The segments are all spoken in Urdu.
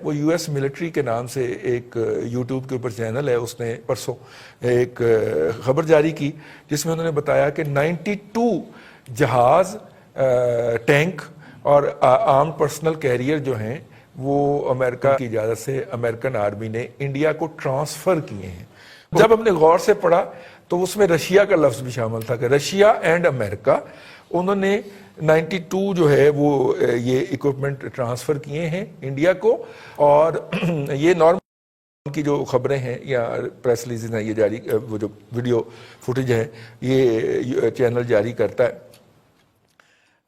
وہ یو ایس ملٹری کے نام سے ایک یوٹیوب کے اوپر چینل ہے، اس نے پرسوں ایک خبر جاری کی جس میں انہوں نے بتایا کہ 92 جہاز، ٹینک اور آرمڈ پرسنل کیریئر جو ہیں وہ امریکہ کی اجازت سے امریکن آرمی نے انڈیا کو ٹرانسفر کیے ہیں۔ جب ہم نے غور سے پڑھا تو اس میں رشیا کا لفظ بھی شامل تھا کہ رشیا اینڈ امریکہ، انہوں نے 92 جو ہے وہ یہ اکوپمنٹ ٹرانسفر کیے ہیں انڈیا کو، اور یہ نارمل کی جو خبریں ہیں یا پریس ریلیزز ہیں یہ جاری، وہ جو ویڈیو فوٹیج ہے یہ چینل جاری کرتا ہے۔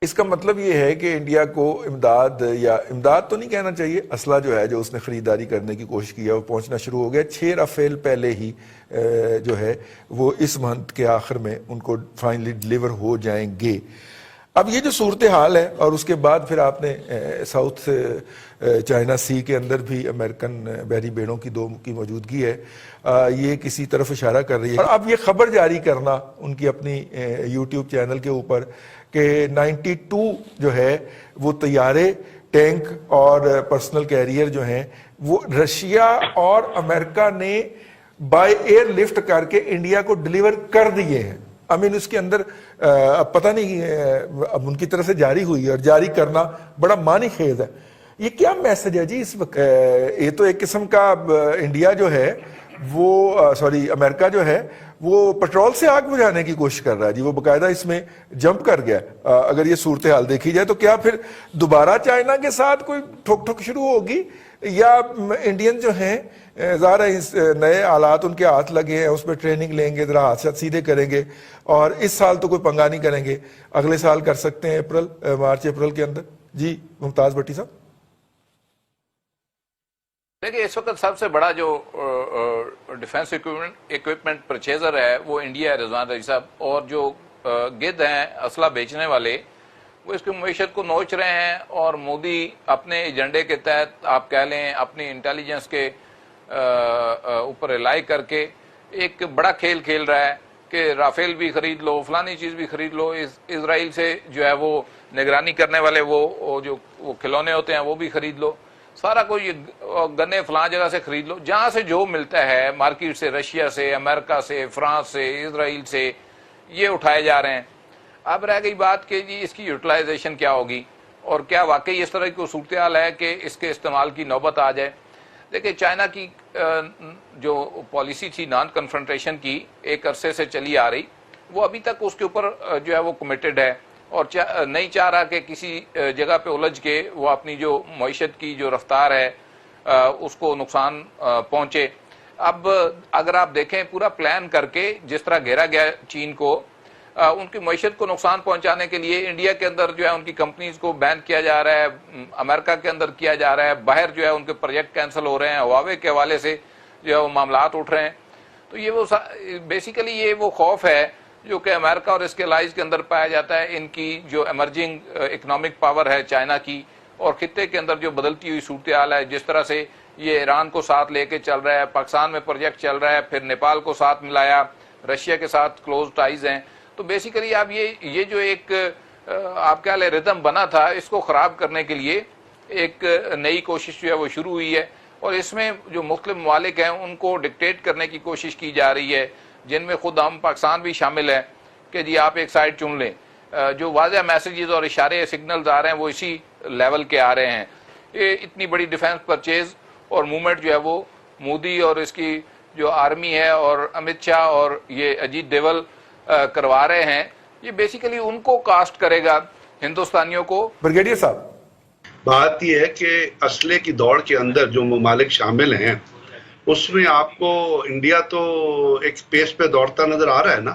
اس کا مطلب یہ ہے کہ انڈیا کو امداد، یا امداد تو نہیں کہنا چاہیے، اسلحہ جو ہے جو اس نے خریداری کرنے کی کوشش کی ہے وہ پہنچنا شروع ہو گیا۔ 6 رافیل پہلے ہی جو ہے وہ اس منتھ کے آخر میں ان کو فائنلی ڈلیور ہو جائیں گے۔ اب یہ جو صورتحال ہے، اور اس کے بعد پھر آپ نے ساؤتھ چائنا سی کے اندر بھی امریکن بحری بیڑوں کی 2 کی موجودگی ہے، یہ کسی طرف اشارہ کر رہی ہے۔ اور اب یہ خبر جاری کرنا ان کی اپنی یوٹیوب چینل کے اوپر کہ 92 جو ہے وہ طیارے، ٹینک اور پرسنل کیریئر جو ہیں وہ رشیا اور امریکہ نے بائی ایئر لفٹ کر کے انڈیا کو ڈلیور کر دیے ہیں۔ اس کے اندر اب پتہ نہیں اب ان کی طرف سے جاری ہوئی ہے، اور جاری کرنا بڑا معنی خیز ہے۔ یہ کیا میسج ہے جی اس وقت؟ یہ تو ایک قسم کا انڈیا جو ہے وہ امریکہ جو ہے وہ پٹرول سے آگ بجھانے کی کوشش کر رہا ہے جی، وہ باقاعدہ اس میں جمپ کر گیا۔ اگر یہ صورتحال دیکھی جائے تو کیا پھر دوبارہ چائنا کے ساتھ کوئی ٹھوک ٹھوک شروع ہوگی، یا انڈین جو ہیں ظاہر ہے نئے آلات ان کے ہاتھ لگے ہیں، اس میں ٹریننگ لیں گے، ذرا ہاتھ سیدھے کریں گے، اور اس سال تو کوئی پنگا نہیں کریں گے، اگلے سال کر سکتے ہیں مارچ اپریل کے اندر۔ جی ممتاز بھٹی صاحب۔ دیکھیے اس وقت سب سے بڑا جو ڈیفنس ایکوپمنٹ پرچیزر ہے وہ انڈیا ہے رضوان رضی صاحب، اور جو گد ہیں اسلحہ بیچنے والے وہ اس کی معیشت کو نوچ رہے ہیں، اور مودی اپنے ایجنڈے کے تحت آپ کہہ لیں اپنی انٹیلیجنس کے اوپر ریلائی کر کے ایک بڑا کھیل کھیل رہا ہے کہ رافیل بھی خرید لو، فلانی چیز بھی خرید لو، اسرائیل سے جو ہے وہ نگرانی کرنے والے وہ جو کھلونے ہوتے ہیں وہ بھی خرید لو، سارا کوئی گنے فلاں جگہ سے خرید لو، جہاں سے جو ملتا ہے مارکیٹ سے، رشیا سے، امریکہ سے، فرانس سے، اسرائیل سے، یہ اٹھائے جا رہے ہیں۔ اب رہ گئی بات کہ جی اس کی یوٹیلائزیشن کیا ہوگی، اور کیا واقعی اس طرح کی صورتحال ہے کہ اس کے استعمال کی نوبت آ جائے۔ دیکھیں چائنا کی جو پالیسی تھی نان کنفرنٹریشن کی ایک عرصے سے چلی آ رہی، وہ ابھی تک اس کے اوپر جو ہے وہ کمیٹڈ ہے، اور نہیں چاہ رہا کہ کسی جگہ پہ الجھ کے وہ اپنی جو معیشت کی جو رفتار ہے اس کو نقصان پہنچے۔ اب اگر آپ دیکھیں پورا پلان کر کے جس طرح گھیرا گیا چین کو، ان کی معیشت کو نقصان پہنچانے کے لیے انڈیا کے اندر جو ہے ان کی کمپنیز کو بین کیا جا رہا ہے، امریکہ کے اندر کیا جا رہا ہے، باہر جو ہے ان کے پروجیکٹ کینسل ہو رہے ہیں، ہواوے کے حوالے سے جو ہے وہ معاملات اٹھ رہے ہیں۔ تو یہ وہ بیسیکلی یہ وہ خوف ہے جو کہ امریکہ اور اس کے الائز کے اندر پایا جاتا ہے، ان کی جو ایمرجنگ اکنامک پاور ہے چائنا کی، اور خطے کے اندر جو بدلتی ہوئی صورتحال ہے، جس طرح سے یہ ایران کو ساتھ لے کے چل رہا ہے، پاکستان میں پروجیکٹ چل رہا ہے، پھر نیپال کو ساتھ ملایا، رشیا کے ساتھ کلوز ٹائز ہیں۔ تو بیسیکلی اب یہ جو ایک آپ کہہ لیں ردم بنا تھا، اس کو خراب کرنے کے لیے ایک نئی کوشش جو ہے وہ شروع ہوئی ہے، اور اس میں جو مختلف ممالک ہیں ان کو ڈکٹیٹ کرنے کی کوشش کی جا رہی ہے، جن میں خود ہم پاکستان بھی شامل ہے کہ جی آپ ایک سائڈ چن لیں۔ جو واضح میسیجز اور اشارے سگنلز آ رہے ہیں وہ اسی لیول کے آ رہے ہیں۔ یہ اتنی بڑی ڈیفنس پرچیز اور موومنٹ جو ہے وہ مودی اور اس کی جو آرمی ہے اور امت شاہ اور یہ اجیت ڈوول کروا رہے ہیں، یہ بیسیکلی ان کو کاسٹ کرے گا ہندوستانیوں کو۔ بریگیڈیئر صاحب، بات یہ ہے کہ اسلحے کی دوڑ کے اندر جو ممالک شامل ہیں اس میں آپ کو انڈیا تو ایک پیس پہ دوڑتا نظر آ رہا ہے نا،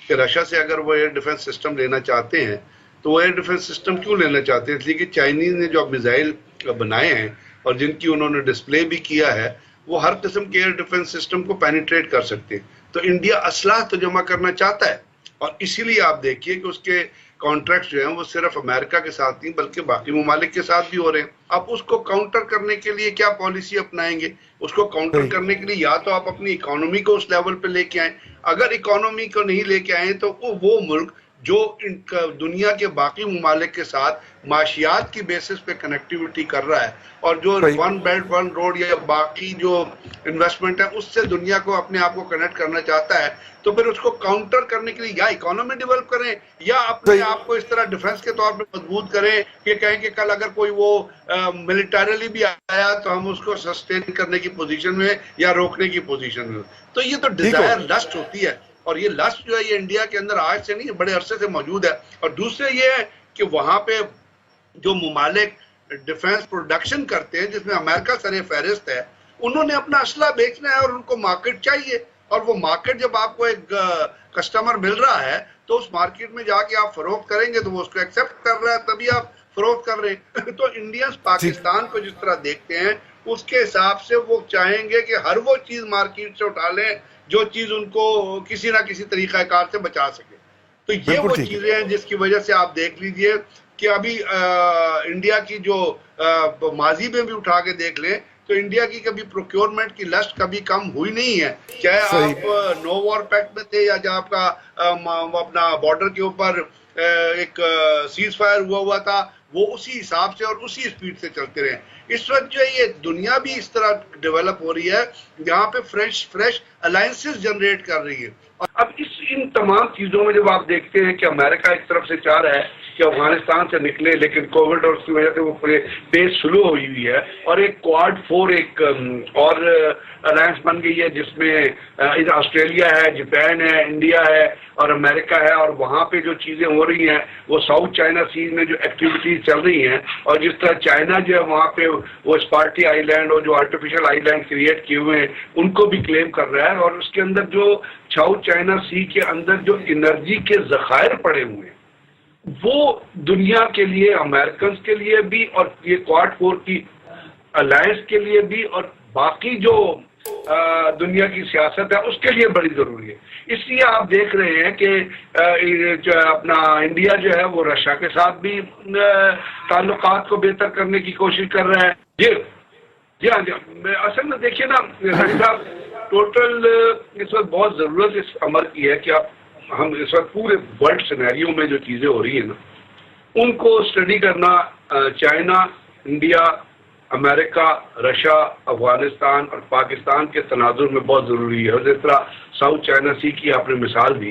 کہ رشیا سے اگر وہ ایئر ڈیفنس سسٹم لینا چاہتے ہیں تو وہ ایئر ڈیفنس سسٹم کیوں لینا چاہتے ہیں؟ اس لیے کہ چائنیز نے جو میزائل بنائے ہیں اور جن کی انہوں نے ڈسپلے بھی کیا ہے، وہ ہر قسم کے ایئر ڈیفنس سسٹم کو پینیٹریٹ کر سکتے ہیں۔ تو انڈیا اسلحہ تو جمع کرنا چاہتا ہے، اور اسی لیے آپ دیکھیے کہ اس کے کانٹریکٹ جو ہیں وہ صرف امریکہ کے ساتھ نہیں بلکہ باقی ممالک کے ساتھ بھی ہو رہے ہیں۔ آپ اس کو کاؤنٹر کرنے کے لیے کیا پالیسی اپنائیں گے؟ اس کو کاؤنٹر کرنے کے لیے یا تو آپ اپنی اکانومی کو اس لیول پہ لے کے آئیں، اگر اکانومی کو نہیں لے کے آئیں تو وہ ملک جو دنیا کے باقی ممالک کے ساتھ معاشیات کی بیسس پہ کنیکٹیوٹی کر رہا ہے اور جو ون بیلٹ ون روڈ یا باقی جو انویسٹمنٹ ہے اس سے دنیا کو اپنے آپ کو کنیکٹ کرنا چاہتا ہے، تو پھر اس کو کاؤنٹر کرنے کے لیے یا اکانومی ڈیولپ کریں یا اپنے آپ کو اس طرح ڈیفنس کے طور پہ مضبوط کریں کہ کہیں کہ کل اگر کوئی وہ ملٹریلی بھی آیا تو ہم اس کو سسٹین کرنے کی پوزیشن میں یا روکنے کی پوزیشن میں. تو یہ تو ڈیزائر لسٹ ہوتی ہے، اور یہ لسٹ جو ہے یہ انڈیا کے اندر آج سے نہیں بڑے عرصے سے موجود ہے. اور دوسرے یہ ہے کہ وہاں پہ جو ممالک ڈیفنس پروڈکشن کرتے ہیں جس میں امریکہ سر فہرست ہے، انہوں نے اپنا اسلحہ بیچنا ہے اور ان کو مارکیٹ چاہیے، اور وہ مارکیٹ جب آپ کو ایک کسٹمر مل رہا ہے تو اس مارکیٹ میں جا کے آپ فروخت کریں گے تو وہ اس کو ایکسیپٹ کر رہا ہے، تبھی آپ فروخت کر رہے ہیں. تو انڈینز پاکستان کو جس طرح دیکھتے ہیں اس کے حساب سے وہ چاہیں گے کہ ہر وہ چیز مارکیٹ سے اٹھا لیں جو چیز ان کو کسی نہ کسی طریقہ کار سے بچا سکے. تو یہ وہ چیزیں ہیں جس کی وجہ سے آپ دیکھ لیجئے کہ ابھی انڈیا کی جو ماضی میں بھی اٹھا کے دیکھ لیں تو انڈیا کی کبھی پروکیورمنٹ کی لسٹ کبھی کم ہوئی نہیں ہے، چاہے آپ نو وار پیکٹ میں تھے یا جب آپ کا اپنا بارڈر کے اوپر ایک سیز فائر ہوا تھا، وہ اسی حساب سے اور اسی اسپیڈ سے چلتے رہے. اس وقت جو یہ دنیا بھی اس طرح ڈیولپ ہو رہی ہے جہاں پہ فریش الائنسز جنریٹ کر رہی ہے. اور اب ان تمام چیزوں میں جب آپ دیکھتے ہیں کہ امریکہ ایک طرف سے چاہ رہا ہے کہ افغانستان سے نکلے، لیکن کووڈ اور اس کی وجہ سے وہ پیس سلو ہوئی ہے، اور ایک کواد 4 ایک اور الائنس بن گئی ہے جس میں آسٹریلیا ہے، جاپان ہے، انڈیا ہے اور امریکہ ہے. اور وہاں پہ جو چیزیں ہو رہی ہیں وہ ساؤتھ چائنا سی میں جو ایکٹیویٹیز چل رہی ہیں، اور جس طرح چائنا جو ہے وہاں پہ وہ اسپارٹی آئی لینڈ اور جو آرٹیفیشل آئی لینڈ کریٹ کیے ہوئے ہیں ان کو بھی کلیم کر رہا ہے. اور اس کے اندر جو ساؤتھ چائنا سی کے اندر جو انرجی کے ذخائر پڑے ہوئے ہیں وہ دنیا کے لیے، امریکنز کے لیے بھی اور یہ کواد 4 کی الائنس کے لیے بھی اور باقی جو دنیا کی سیاست ہے اس کے لیے بڑی ضروری ہے. اس لیے آپ دیکھ رہے ہیں کہ اپنا انڈیا جو ہے وہ رشیا کے ساتھ بھی تعلقات کو بہتر کرنے کی کوشش کر رہا ہے. جی ہاں اصل میں دیکھیے نا صاحب، ٹوٹل اس وقت بہت ضرورت اس عمل کی ہے کہ ہم اس وقت پورے ورلڈ سینیریو میں جو چیزیں ہو رہی ہیں نا ان کو اسٹڈی کرنا چائنا، انڈیا، امریکہ، رشیا، افغانستان اور پاکستان کے تناظر میں بہت ضروری ہے. اور جس طرح ساؤتھ چائنا سی کی آپ نے مثال دی